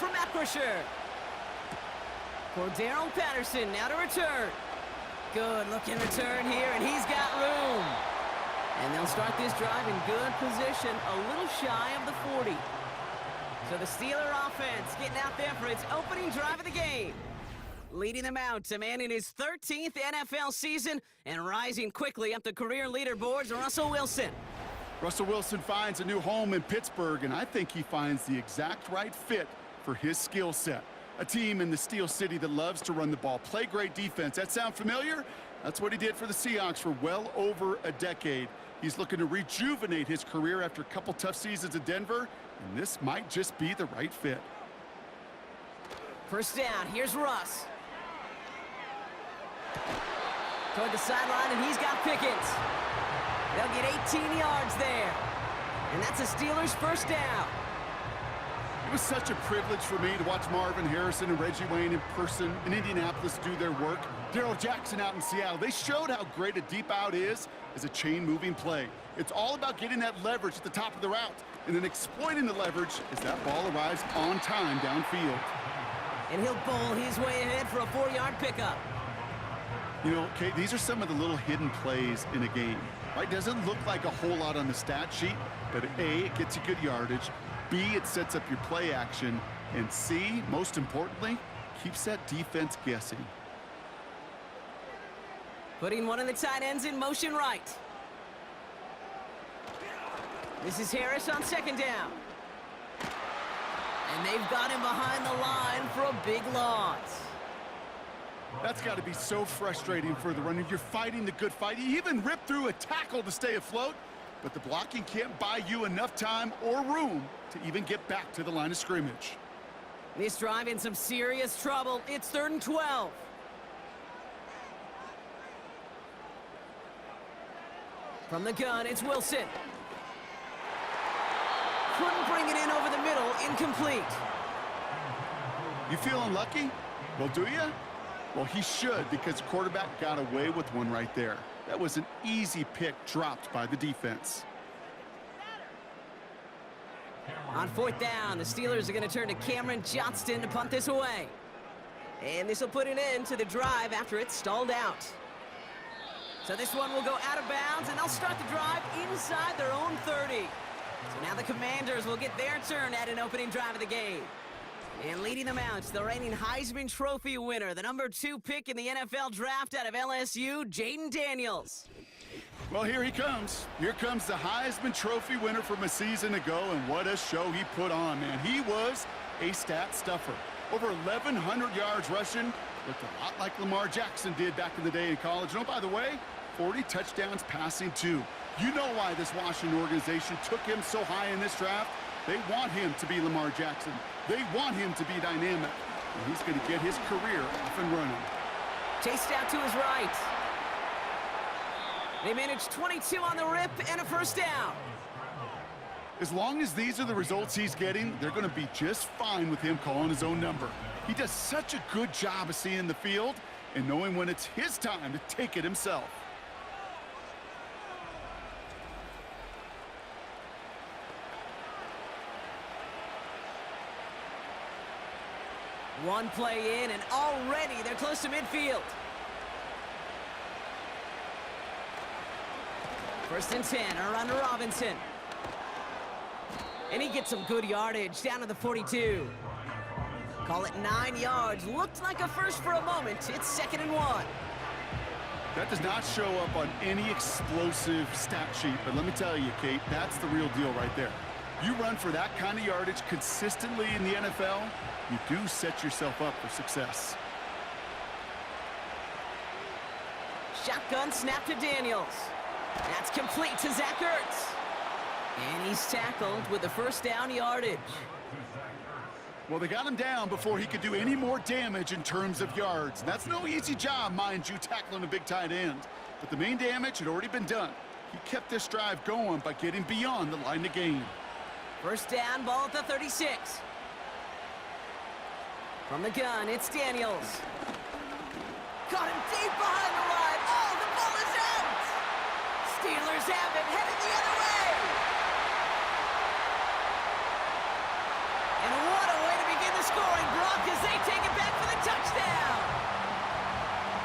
from Acrisure. Cordero Patterson now to return. Good looking return here, and he's got room. And they'll start this drive in good position, a little shy of the 40. So the Steeler offense getting out there for its opening drive of the game. Leading them out, a man in his 13th NFL season and rising quickly up the career leaderboards, Russell Wilson. Russell Wilson finds a new home in Pittsburgh, and I think he finds the exact right fit for his skill set. A team in the Steel City that loves to run the ball, play great defense. That sound familiar? That's what he did for the Seahawks for well over a decade. He's looking to rejuvenate his career after a couple tough seasons in Denver, and this might just be the right fit. First down, here's Russ. Toward the sideline, and he's got Pickens. They'll get 18 yards there. And that's a Steelers first down. It was such a privilege for me to watch Marvin Harrison and Reggie Wayne in person in Indianapolis do their work. Darrell Jackson out in Seattle. They showed how great a deep out is as a chain-moving play. It's all about getting that leverage at the top of the route and then exploiting the leverage as that ball arrives on time downfield. And he'll bowl his way ahead for a 4-yard pickup. You know, Kate, these are some of the little hidden plays in a game. Right? Doesn't look like a whole lot on the stat sheet, but A, it gets you good yardage. B, it sets up your play action. And C, most importantly, keeps that defense guessing. Putting one of the tight ends in motion right. This is Harris on second down. And they've got him behind the line for a big loss. That's got to be so frustrating for the runner. You're fighting the good fight. You even ripped through a tackle to stay afloat, but the blocking can't buy you enough time or room to even get back to the line of scrimmage. This drive in some serious trouble. It's 3rd and 12. From the gun, it's Wilson. Couldn't bring it in over the middle, incomplete. You feeling lucky? Well, do you? Well, he should, because the quarterback got away with one right there. That was an easy pick dropped by the defense. On 4th down, the Steelers are going to turn to Cameron Johnston to punt this away. And this will put an end to the drive after it's stalled out. So this one will go out of bounds, and they'll start the drive inside their own 30. So now the Commanders will get their turn at an opening drive of the game. And leading them out, the reigning Heisman Trophy winner, the number 2 pick in the NFL draft out of LSU, Jaden Daniels. Well, here he comes. Here comes the Heisman Trophy winner from a season ago, and what a show he put on, man. He was a stat stuffer. Over 1,100 yards rushing. Looked a lot like Lamar Jackson did back in the day in college. And oh, by the way, 40 touchdowns passing too. You know why this Washington organization took him so high in this draft? They want him to be Lamar Jackson. They want him to be dynamic. And he's going to get his career off and running. Chased out to his right. They managed 22 on the rip and a first down. As long as these are the results he's getting, they're going to be just fine with him calling his own number. He does such a good job of seeing the field and knowing when it's his time to take it himself. One play in, and already they're close to midfield. 1st and 10, around to Robinson. And he gets some good yardage down to the 42. Call it 9 yards. Looked like a first for a moment. It's 2nd and 1. That does not show up on any explosive stat sheet, but let me tell you, Kate, that's the real deal right there. You run for that kind of yardage consistently in the NFL, you do set yourself up for success. Shotgun snap to Daniels. That's complete to Zach Ertz. And he's tackled with the first down yardage. Well, they got him down before he could do any more damage in terms of yards. That's no easy job, mind you, tackling a big tight end. But the main damage had already been done. He kept this drive going by getting beyond the line of game. First down, ball at the 36. From the gun, it's Daniels. Got him deep behind the line. Oh, the ball is out! Steelers have it, headed the other way! And what a way to begin the score! because they take it back for the touchdown.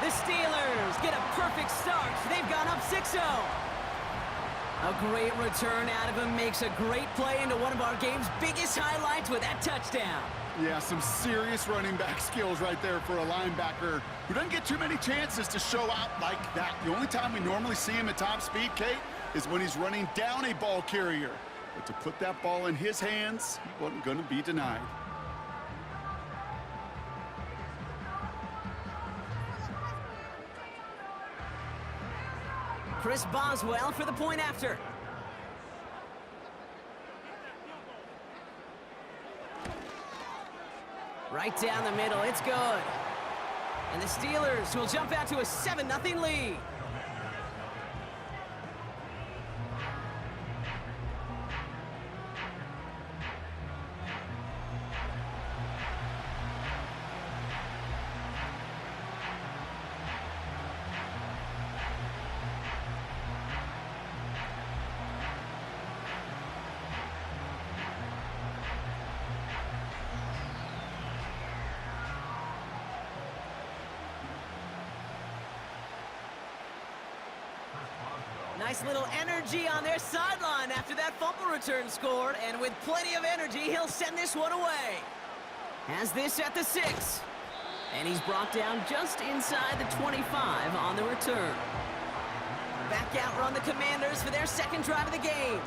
The Steelers get a perfect start. They've gone up 6-0. A great return out of him, makes a great play into one of our game's biggest highlights with that touchdown. Yeah, some serious running back skills right there for a linebacker who doesn't get too many chances to show out like that. The only time we normally see him at top speed, Kate, is when he's running down a ball carrier. But to put that ball in his hands, he wasn't going to be denied. Chris Boswell for the point after. Right down the middle, it's good. And the Steelers will jump out to a 7-0 lead. Nice little energy on their sideline after that fumble return scored, and with plenty of energy, he'll send this one away. Has this at the 6. And he's brought down just inside the 25 on the return. Back out run the Commanders for their second drive of the game.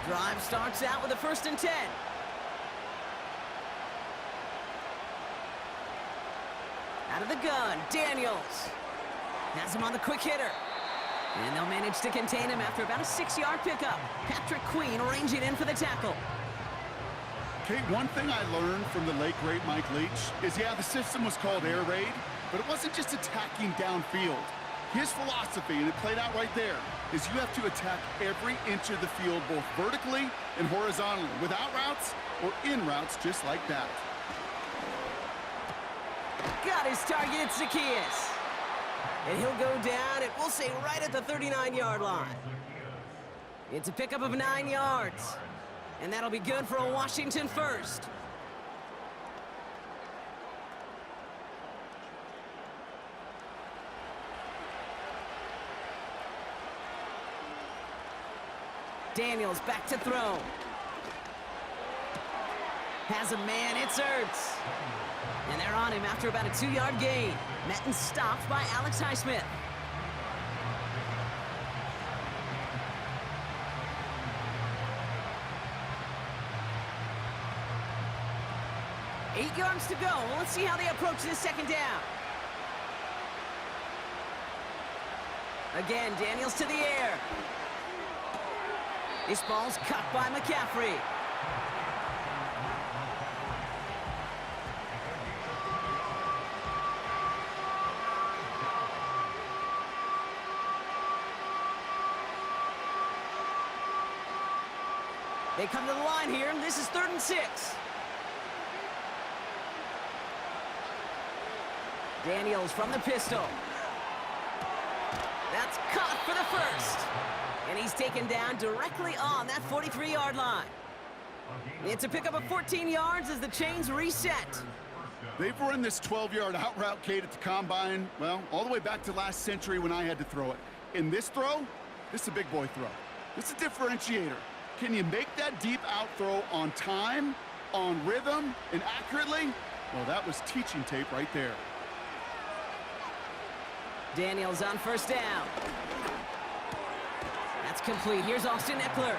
Drive starts out with a 1st and 10. Out of the gun, Daniels. Has him on the quick hitter. And they'll manage to contain him after about a 6-yard pickup. Patrick Queen arranging in for the tackle. Kate, one thing I learned from the late, great Mike Leach is, yeah, the system was called air raid, but it wasn't just attacking downfield. His philosophy, and it played out right there, is you have to attack every inch of the field, both vertically and horizontally, without routes or in routes just like that. Got his target, it's Zacchaeus. And he'll go down, and we'll say right at the 39-yard line. It's a pickup of 9 yards. And that'll be good for a Washington first. Daniels back to throw. Has a man, it's Ertz. And they're on him after about a 2-yard gain. Met and stopped by Alex Highsmith. Eight yards to go. Well, let's see how they approach this second down. Again, Daniels to the air. This ball's cut by McCaffrey. They come to the line here, and this is 3rd and 6. Daniels from the pistol. That's caught for the first. And he's taken down directly on that 43-yard line. It's a pickup of 14 yards as the chains reset. They've run this 12-yard out route, Kate, at the combine, well, all the way back to last century when I had to throw it. In this throw, this is a big boy throw. This is a differentiator. Can you make that deep out throw on time, on rhythm, and accurately? Well, that was teaching tape right there. Daniels on 1st down. That's complete. Here's Austin Eckler.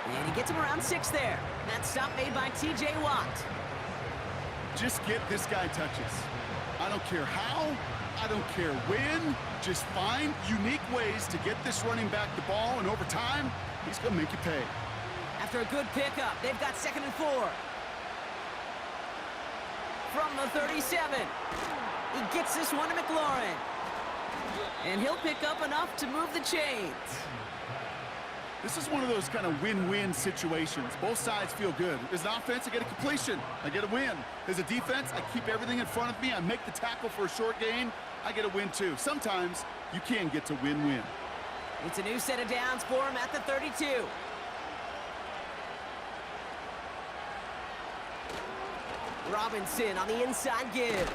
And he gets him around 6 there. That stop made by T.J. Watt. Just get this guy touches. I don't care how, I don't care when. Just find unique ways to get this running back the ball, and over time, he's going to make you pay. After a good pickup, they've got 2nd and 4. From the 37. He gets this one to McLaurin. And he'll pick up enough to move the chains. This is one of those kind of win-win situations. Both sides feel good. As an offense, I get a completion. I get a win. As a defense, I keep everything in front of me. I make the tackle for a short gain. I get a win, too. Sometimes you can get to win-win. It's a new set of downs for him at the 32. Robinson on the inside give.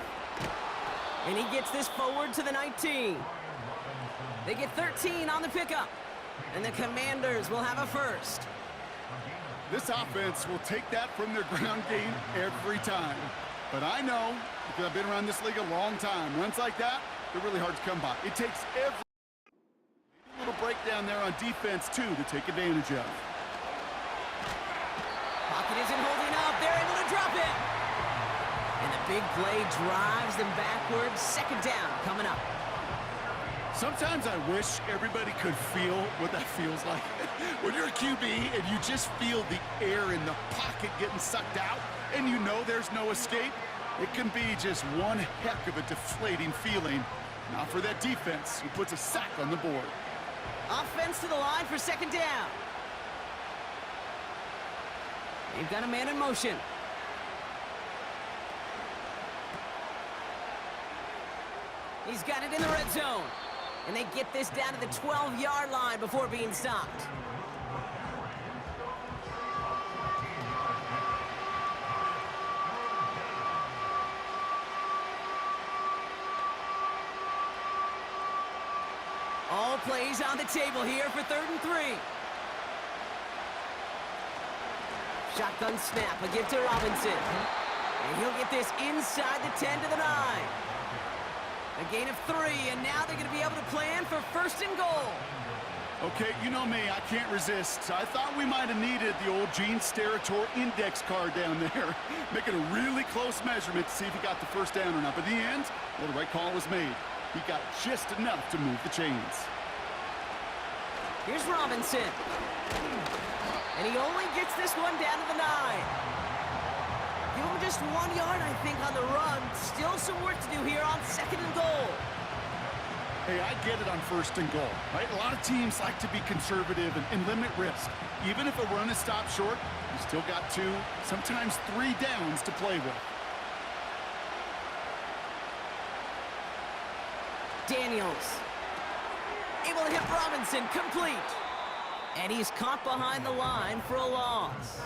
And he gets this forward to the 19. They get 13 on the pickup. And the Commanders will have a first. This offense will take that from their ground game every time. But I know, because I've been around this league a long time, runs like that, they're really hard to come by. It takes every little breakdown there on defense, too, to take advantage of. Bokin isn't holding up. They're able to drop it. And the big play drives them backwards. Second down coming up. Sometimes I wish everybody could feel what that feels like. When you're a QB and you just feel the air in the pocket getting sucked out and you know there's no escape, it can be just one heck of a deflating feeling. Not for that defense who puts a sack on the board. Offense to the line for second down. They've got a man in motion. He's got it in the red zone. And they get this down to the 12-yard line before being stopped. All plays on the table here for 3rd and 3. Shotgun snap, a give to Robinson. And he'll get this inside the 10 to the 9. A gain of 3, and now they're going to be able to plan for 1st and goal. Okay, you know me, I can't resist. I thought we might have needed the old Gene Steratore index card down there, making a really close measurement to see if he got the first down or not. But in the end, well, the right call was made. He got just enough to move the chains. Here's Robinson. And he only gets this one down to the 9. Give him just 1 yard, I think, on the run. Still some work to do here on 2nd and goal. Hey, I get it on 1st and goal, right? A lot of teams like to be conservative and limit risk. Even if a run is stopped short, you still got 2, sometimes 3 downs to play with. Daniels. Able to hit Robinson, complete. And he's caught behind the line for a loss.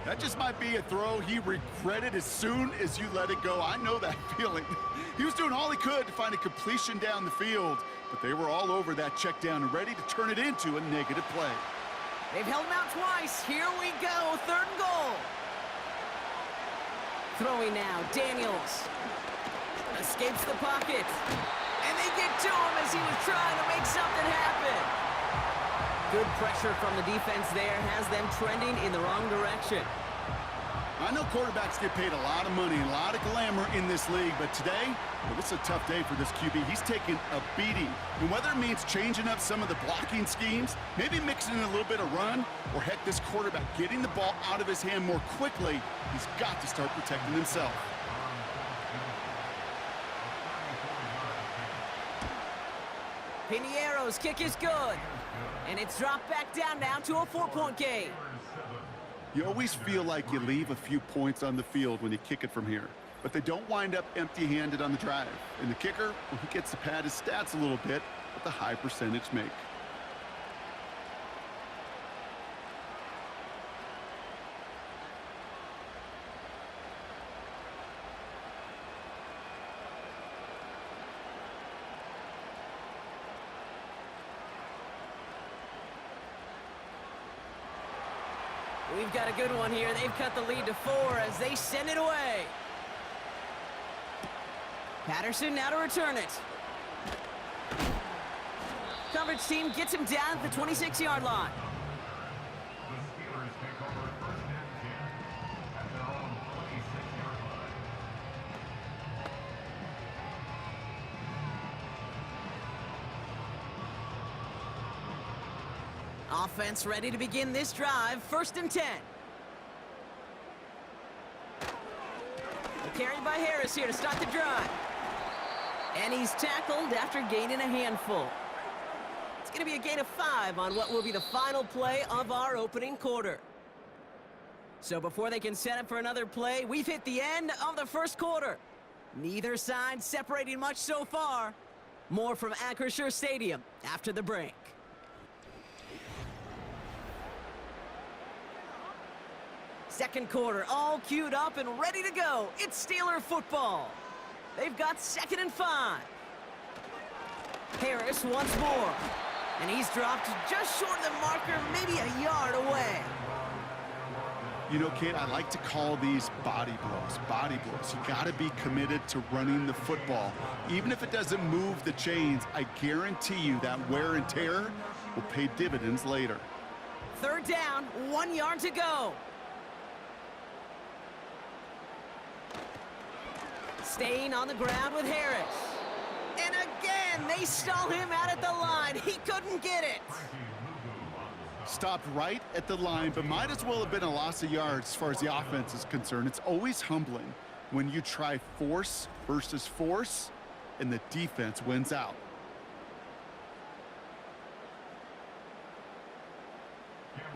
That just might be a throw he regretted as soon as you let it go. I know that feeling. He was doing all he could to find a completion down the field, but they were all over that check down and ready to turn it into a negative play. They've held him out twice. Here we go, 3rd and goal. Throwing now, Daniels. Escapes the pocket. And they get to him as he was trying to make something happen. Good pressure from the defense there has them trending in the wrong direction. I know quarterbacks get paid a lot of money, a lot of glamour in this league, but today, well, this is a tough day for this QB. He's taking a beating. And whether it means changing up some of the blocking schemes, maybe mixing in a little bit of run, or heck, this quarterback getting the ball out of his hand more quickly, he's got to start protecting himself. Piniero's kick is good. And it's dropped back down now to a 4-point game. You always feel like you leave a few points on the field when you kick it from here. But they don't wind up empty-handed on the drive. And the kicker, well, he gets to pad his stats a little bit with a high percentage make. We've got a good one here. They've cut the lead to 4 as they send it away. Patterson now to return it. Coverage team gets him down at the 26-yard line. Offense ready to begin this drive. 1st and 10. Carried by Harris here to start the drive. And he's tackled after gaining a handful. It's going to be a gain of 5 on what will be the final play of our opening quarter. So before they can set up for another play, we've hit the end of the first quarter. Neither side separating much so far. More from Acrisure Stadium after the break. Second quarter, all queued up and ready to go. It's Steeler football. They've got 2nd and 5. Harris once more. And he's dropped just short of the marker, maybe a yard away. You know, Kate, I like to call these body blows. Body blows. You got to be committed to running the football. Even if it doesn't move the chains, I guarantee you that wear and tear will pay dividends later. 3rd down, 1 yard to go. Staying on the ground with Harris. And again, they stall him out at the line. He couldn't get it. Stopped right at the line, but might as well have been a loss of yards as far as the offense is concerned. It's always humbling when you try force versus force, and the defense wins out.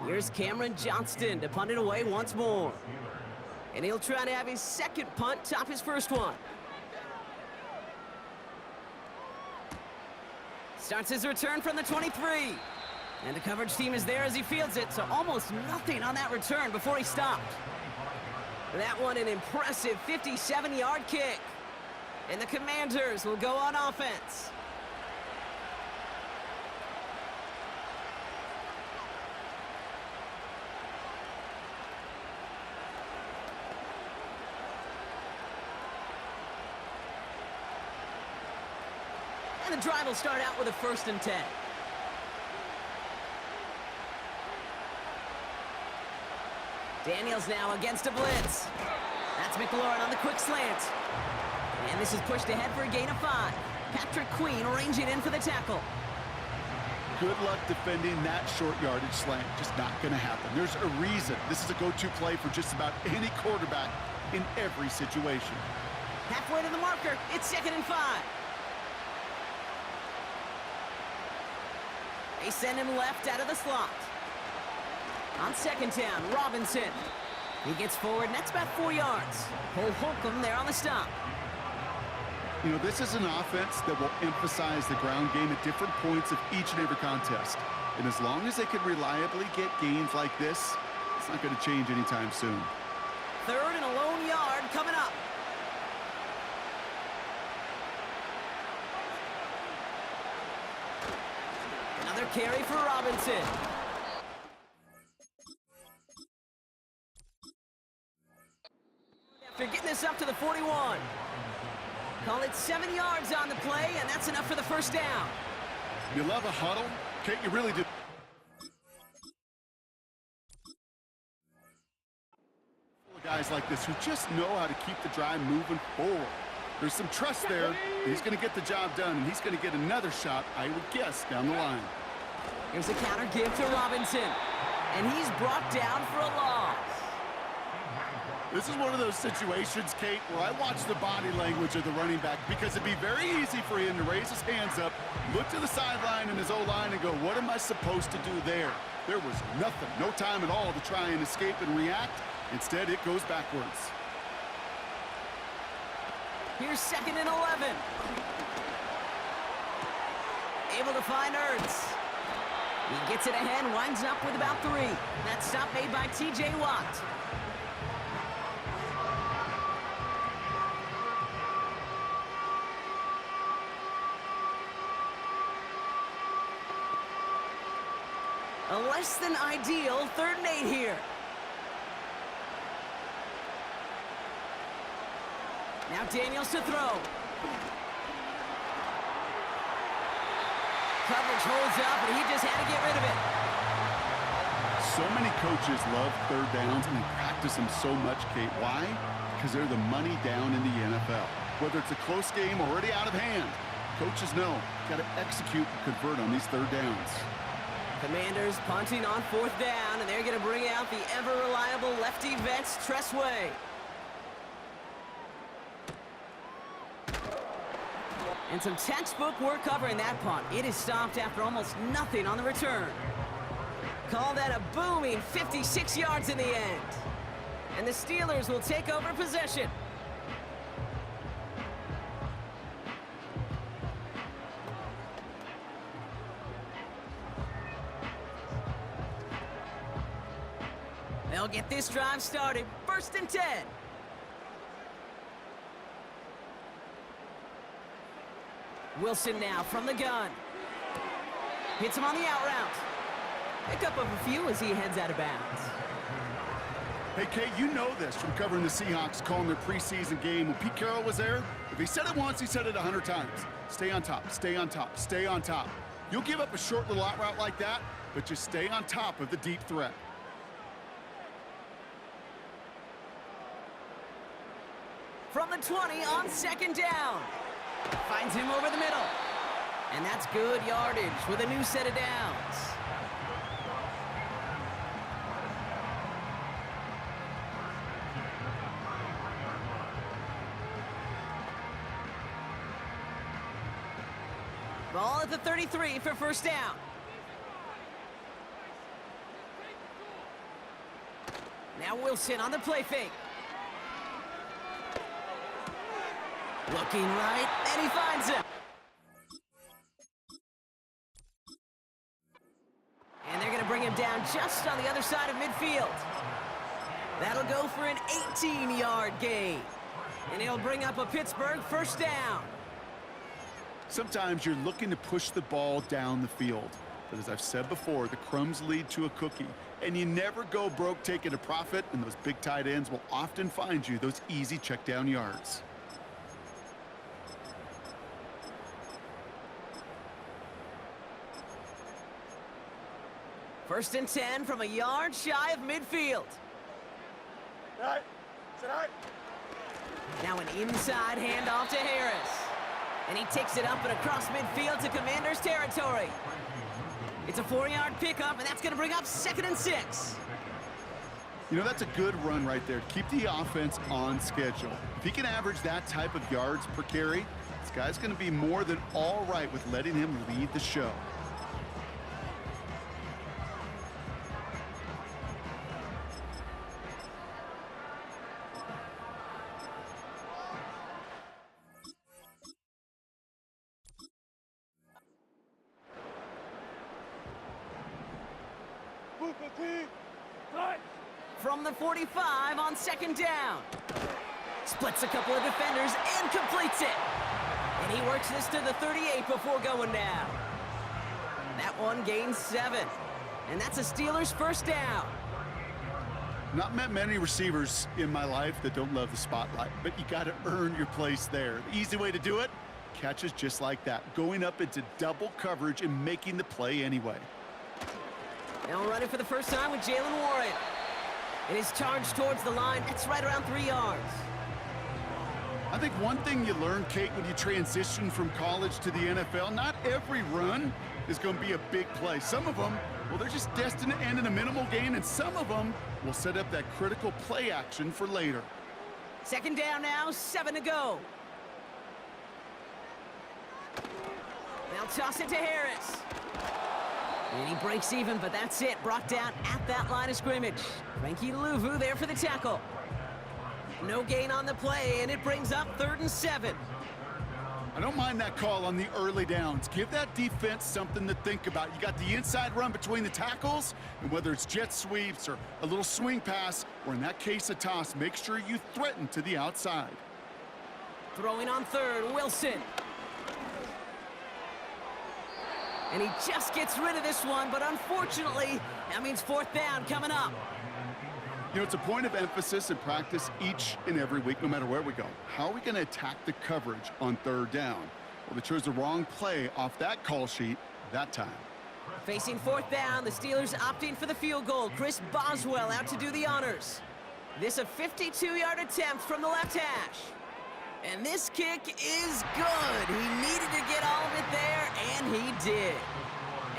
Here's Cameron Johnston to punt it away once more. And he'll try to have his 2nd punt top his 1st one. Starts his return from the 23. And the coverage team is there as he fields it, so almost nothing on that return before he stopped. That one an impressive 57-yard kick. And the Commanders will go on offense. And the drive will start out with a 1st and 10. Daniels now against a blitz. That's McLaurin on the quick slant. And this is pushed ahead for a gain of 5. Patrick Queen ranging in for the tackle. Good luck defending that short yardage slant. Just not going to happen. There's a reason. This is a go-to play for just about any quarterback in every situation. Halfway to the marker. It's 2nd and 5. They send him left out of the slot. On 2nd down, Robinson. He gets forward, and that's about 4 yards. Cole Holcomb there on the stop. You know, this is an offense that will emphasize the ground game at different points of each and every contest. And as long as they can reliably get gains like this, it's not going to change anytime soon. 3rd and a lone yard coming up. Another carry for Robinson. After getting this up to the 41. Call it 7 yards on the play, and that's enough for the 1st down. You love a huddle? Kate, you really do. Guys like this who just know how to keep the drive moving forward. There's some trust there. He's going to get the job done, and he's going to get another shot, I would guess, down the line. Here's a counter give to Robinson, and he's brought down for a loss. This is one of those situations, Kate, where I watch the body language of the running back because it'd be very easy for him to raise his hands up, look to the sideline and his O-line and go, what am I supposed to do there? There was nothing, no time at all to try and escape and react. Instead, it goes backwards. Here's 2nd and 11. Able to find Ertz. He gets it ahead, winds up with about 3. That stop made by T.J. Watt. A less than ideal 3rd and 8 here. Now Daniels to throw. Coverage holds up, and he just had to get rid of it. So many coaches love 3rd downs, and they practice them so much, Kate. Why? Because they're the money down in the NFL. Whether it's a close game or already out of hand, coaches know got to execute and convert on these 3rd downs. Commanders punting on 4th down, and they're going to bring out the ever-reliable lefty vets, Tressway. And some textbook work covering that punt. It is stopped after almost nothing on the return. Call that a booming 56 yards in the end. And the Steelers will take over possession. They'll get this drive started. 1st and 10. Wilson now from the gun. Hits him on the out route. Pick up of a few as he heads out of bounds. Hey, Kate, you know this from covering the Seahawks, calling their preseason game. When Pete Carroll was there, if he said it once, he said it 100 times. Stay on top, stay on top, stay on top. You'll give up a short little out route like that, but just stay on top of the deep threat. From the 20 on 2nd down. Finds him over the middle. And that's good yardage with a new set of downs. Ball at the 33 for 1st down. Now Wilson on the play fake. Looking right, and he finds him. And they're going to bring him down just on the other side of midfield. That'll go for an 18-yard gain. And he'll bring up a Pittsburgh 1st down. Sometimes you're looking to push the ball down the field. But as I've said before, the crumbs lead to a cookie. And you never go broke taking a profit, and those big tight ends will often find you those easy check down yards. First and 10 from a yard shy of midfield. Now an inside handoff to Harris. And he takes it up and across midfield to Commander's territory. It's a 4-yard pickup, and that's going to bring up 2nd and 6. You know, that's a good run right there. Keep the offense on schedule. If he can average that type of yards per carry, this guy's going to be more than all right with letting him lead the show. From the 45 on 2nd down. Splits a couple of defenders and completes it. And he works this to the 38 before going down. That one gains 7. And that's a Steelers 1st down. Not met many receivers in my life that don't love the spotlight, but you got to earn your place there. The easy way to do it, catches just like that, going up into double coverage and making the play anyway. Now running for the first time with Jalen Warren. And his charge towards the line, that's right around 3 yards. I think one thing you learn, Kate, when you transition from college to the NFL, not every run is going to be a big play. Some of them, well, they're just destined to end in a minimal gain, and some of them will set up that critical play action for later. 2nd down now, 7 to go. They'll toss it to Harris. And he breaks even, but that's it. Brought down at that line of scrimmage. Frankie Louvu there for the tackle. No gain on the play, and it brings up 3rd and 7. I don't mind that call on the early downs. Give that defense something to think about. You got the inside run between the tackles, and whether it's jet sweeps or a little swing pass, or in that case a toss, make sure you threaten to the outside. Throwing on 3rd, Wilson. And he just gets rid of this one, but unfortunately, that means 4th down coming up. You know, it's a point of emphasis in practice each and every week, no matter where we go. How are we going to attack the coverage on 3rd down? Well, they chose the wrong play off that call sheet that time. Facing 4th down, the Steelers opting for the field goal. Chris Boswell out to do the honors. This a 52-yard attempt from the left hash. And this kick is good. He needed to get all of it there, and he did.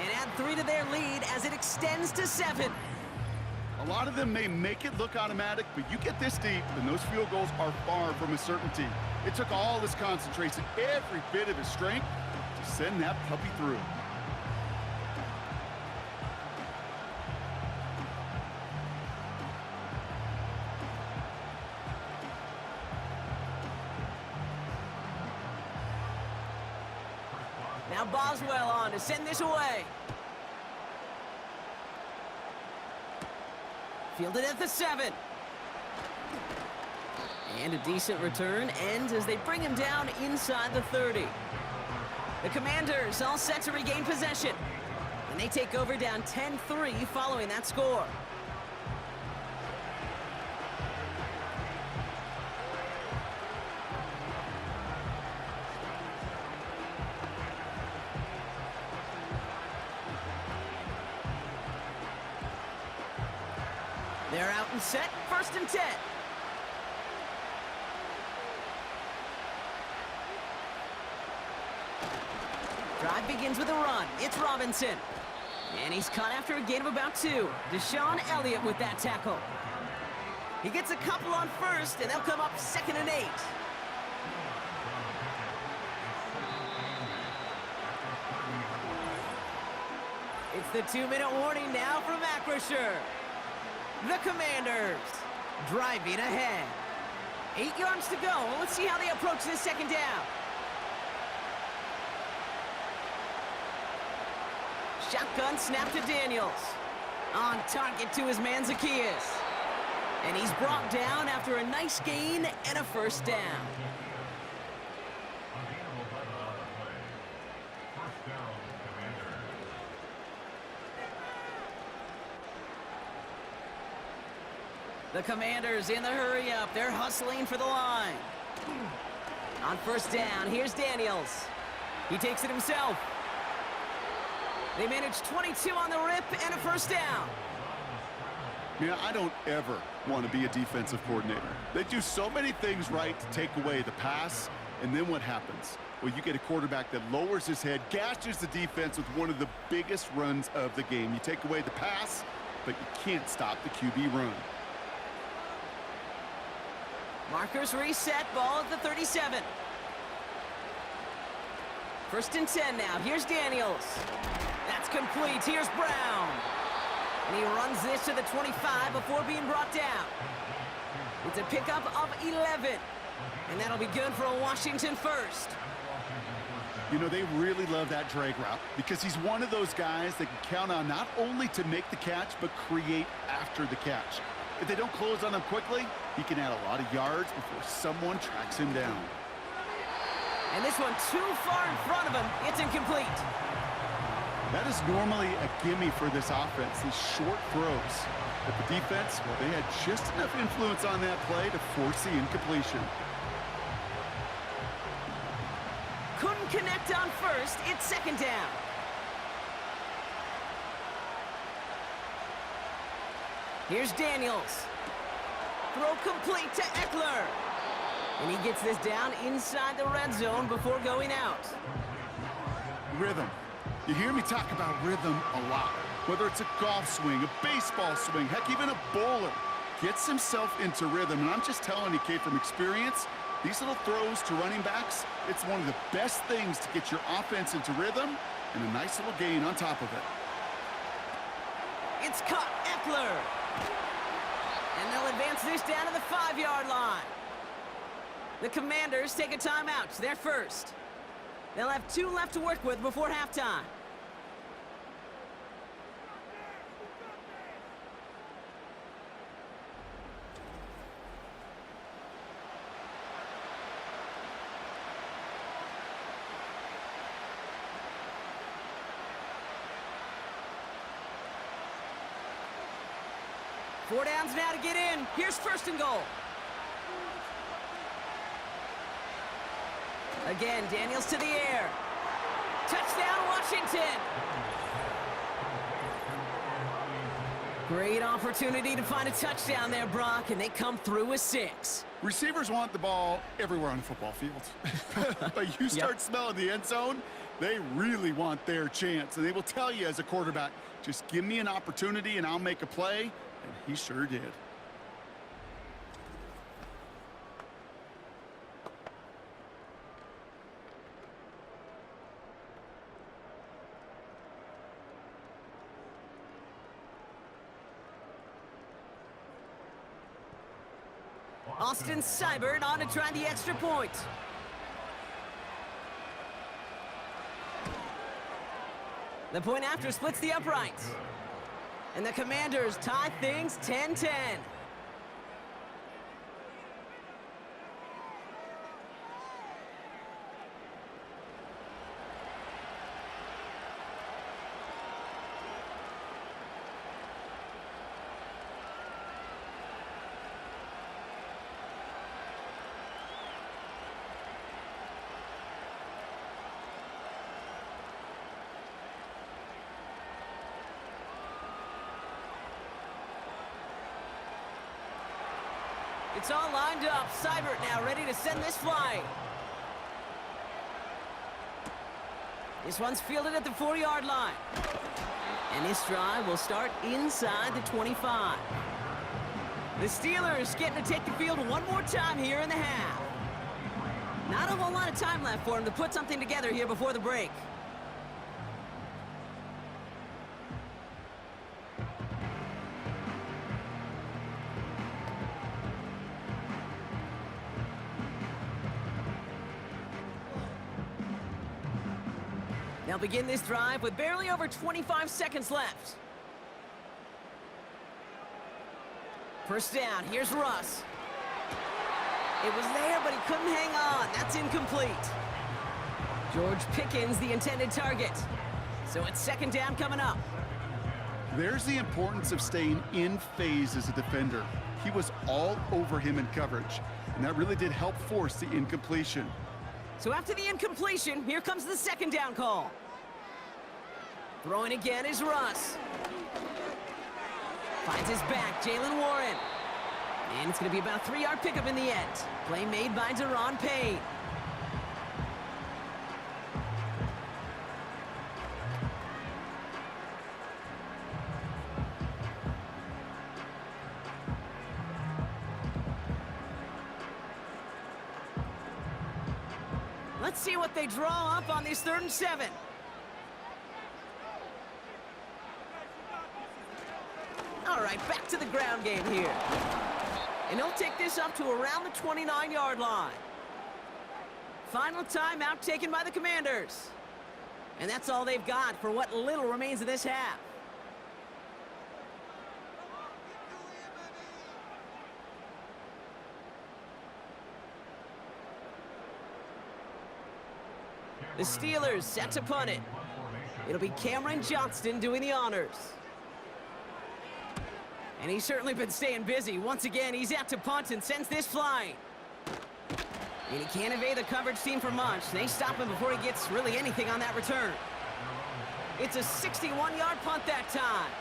And add 3 to their lead as it extends to 7. A lot of them may make it look automatic, but you get this deep, and those field goals are far from a certainty. It took all his concentration, every bit of his strength, to send that puppy through. Now Boswell on to send this away. Fielded at the 7. And a decent return ends as they bring him down inside the 30. The Commanders all set to regain possession. And they take over down 10-3 following that score. They're out and set, 1st and 10. Drive begins with a run. It's Robinson. And he's caught after a gain of about 2. Deshaun Elliott with that tackle. He gets a couple on 1st, and they'll come up 2nd and 8. It's the 2-minute warning now from Acrisure. The Commanders driving ahead. 8 yards to go. Let's see how they approach this 2nd down. Shotgun snap to Daniels. On target to his man Zacchaeus. And he's brought down after a nice gain and a 1st down. The Commanders in the hurry-up. They're hustling for the line. On 1st down, here's Daniels. He takes it himself. They manage 22 on the rip and a 1st down. Yeah, I don't ever want to be a defensive coordinator. They do so many things right to take away the pass, and then what happens? Well, you get a quarterback that lowers his head, gashes the defense with one of the biggest runs of the game. You take away the pass, but you can't stop the QB run. Markers reset, ball at the 37. 1st and 10 now. Here's Daniels. That's complete. Here's Brown. And he runs this to the 25 before being brought down. It's a pickup of 11. And that'll be good for a Washington 1st. You know, they really love that drag route because he's one of those guys that can count on not only to make the catch, but create after the catch. If they don't close on him quickly, he can add a lot of yards before someone tracks him down. And this one too far in front of him. It's incomplete. That is normally a gimme for this offense, these short throws. But the defense, well, they had just enough influence on that play to force the incompletion. Couldn't connect on 1st. It's 2nd down. Here's Daniels. Throw complete to Eckler. And he gets this down inside the red zone before going out. Rhythm. You hear me talk about rhythm a lot. Whether it's a golf swing, a baseball swing, heck, even a bowler gets himself into rhythm. And I'm just telling you, Kate, from experience, these little throws to running backs, it's one of the best things to get your offense into rhythm and a nice little gain on top of it. It's caught, Eckler. And they'll advance this down to the 5-yard line. The Commanders take a timeout. They're 1st. They'll have 2 left to work with before halftime. Four downs now to get in. Here's 1st and goal. Again, Daniels to the air. Touchdown, Washington. Great opportunity to find a touchdown there, Brock, and they come through with 6. Receivers want the ball everywhere on the football field. But you start smelling the end zone, they really want their chance. And they will tell you as a quarterback, just give me an opportunity and I'll make a play. And he sure did. Austin Seibert on to try the extra point. The point after splits the upright. And the Commanders tie things 10-10. It's all lined up. Seibert now ready to send this flying. This one's fielded at the 4-yard line. And this drive will start inside the 25. The Steelers getting to take the field one more time here in the half. Not a whole lot of time left for them to put something together here before the break. They'll begin this drive with barely over 25 seconds left. First down, here's Russ. It was there, but he couldn't hang on. That's incomplete. George Pickens, the intended target. So it's second down coming up. There's the importance of staying in phase as a defender. He was all over him in coverage, and that really did help force the incompletion. So after the incompletion, here comes the second down call. Throwing again is Russ. Finds his back, Jalen Warren. And it's going to be about a 3-yard pickup in the end. Play made by Deron Payne. Let's see what they draw up on this 3rd and 7. All right, back to the ground game here. And he'll take this up to around the 29-yard line. Final timeout taken by the Commanders. And that's all they've got for what little remains of this half. The Steelers set to punt it. It'll be Cameron Johnston doing the honors. And he's certainly been staying busy. Once again, he's out to punt and sends this flying. And he can't evade the coverage team for much. They stop him before he gets really anything on that return. It's a 61-yard punt that time.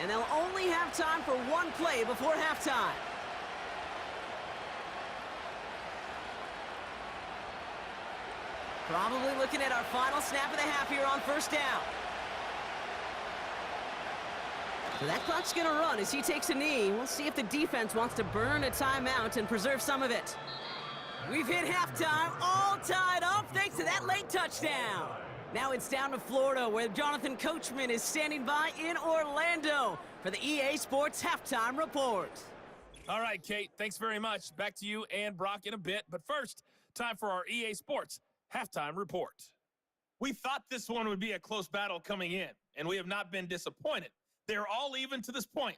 And they'll only have time for one play before halftime. Probably looking at our final snap of the half here on first down. So that clock's going to run as he takes a knee. We'll see if the defense wants to burn a timeout and preserve some of it. We've hit halftime, all tied up thanks to that late touchdown. Now it's down to Florida, where Jonathan Coachman is standing by in Orlando for the EA Sports Halftime Report. All right, Kate, thanks very much. Back to you and Brock in a bit. But first, time for our EA Sports Halftime Report. We thought this one would be a close battle coming in, and we have not been disappointed. They're all even to this point.